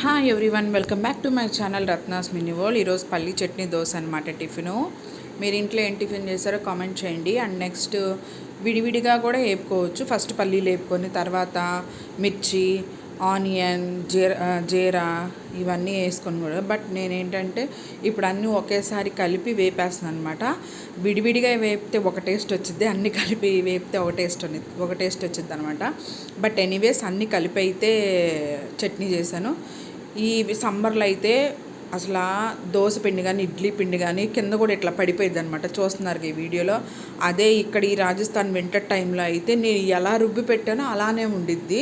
Hi everyone, welcome back to my channel Ratna's mini world. ఈరోజు పల్లి చట్నీ దోశ అనమాట టిఫిను. మీరు ఇంట్లో ఏం టిఫిన్ చేస్తారో కామెంట్ చేయండి. అండ్ నెక్స్ట్ విడివిడిగా కూడా వేపుకోవచ్చు. ఫస్ట్ పల్లీలు వేపుకొని తర్వాత మిర్చి, ఆనియన్, జీరా ఇవన్నీ వేసుకొని కూడా. బట్ నేనేంటంటే ఇప్పుడు అన్నీ ఒకేసారి కలిపి వేపేస్తున్నాను అనమాట. విడివిడిగా వేపితే ఒక టేస్ట్ వచ్చింది, అన్నీ కలిపి వేపితే ఒక టేస్ట్ వచ్చింది అనమాట. బట్ ఎనీవేస్ అన్నీ కలిపి అయితే చట్నీ చేశాను. ఈ సమ్మర్లో అయితే అసలు దోశ పిండి కానీ ఇడ్లీ పిండి కానీ కింద కూడా ఇట్లా పడిపోయింది అనమాట. చూస్తున్నారు ఈ వీడియోలో. అదే ఇక్కడ ఈ రాజస్థాన్ వింటర్ టైంలో అయితే నేను ఎలా రుబ్బి పెట్టానో అలానే ఉండిద్ది.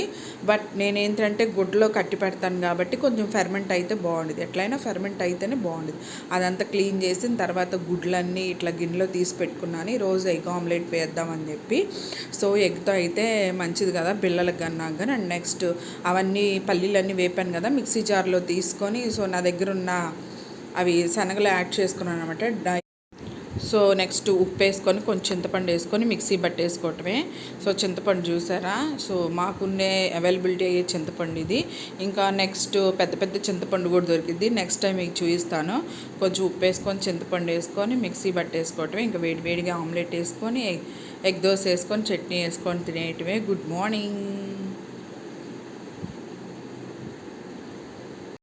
బట్ నేనేంటంటే గుడ్డలో కట్టి పెడతాను కాబట్టి కొంచెం ఫెర్మెంట్ అయితే బాగుండేది. ఎట్లయినా ఫెర్మెంట్ అయితేనే బాగుండేది. అదంతా క్లీన్ చేసిన తర్వాత గుడ్లన్నీ ఇట్లా గిన్నెలో తీసి పెట్టుకున్నాను. ఈరోజు ఎగ్ ఆమ్లెట్ వేద్దామని చెప్పి. సో ఎగ్తో అయితే మంచిది కదా పిల్లలకు కన్నా కానీ. అండ్ నెక్స్ట్ అవన్నీ పల్లీలన్నీ వేపాను కదా మిక్సీ జార్లో తీసుకొని, సో నా దగ్గర ఉన్న అవి శనగలు యాడ్ చేసుకున్నాను అనమాట. సో నెక్స్ట్ ఉప్పు వేసుకొని కొంచెం చింతపండు వేసుకొని మిక్సీ పట్టేసుకోవటమే. సో చింతపండు చూసారా, సో మాకున్నే అవైలబిలిటీ అయ్యే చింతపండు ఇది. ఇంకా నెక్స్ట్ పెద్ద పెద్ద చింతపండు కూడా దొరికింది, నెక్స్ట్ టైం మీకు చూపిస్తాను. కొంచెం ఉప్పు వేసుకొని చింతపండు వేసుకొని మిక్సీ పట్టేసుకోవటమే. ఇంకా వేడివేడిగా ఆమ్లెట్ వేసుకొని ఎగ్ దోశ వేసుకొని చట్నీ వేసుకొని తినేయటమే. Good morning.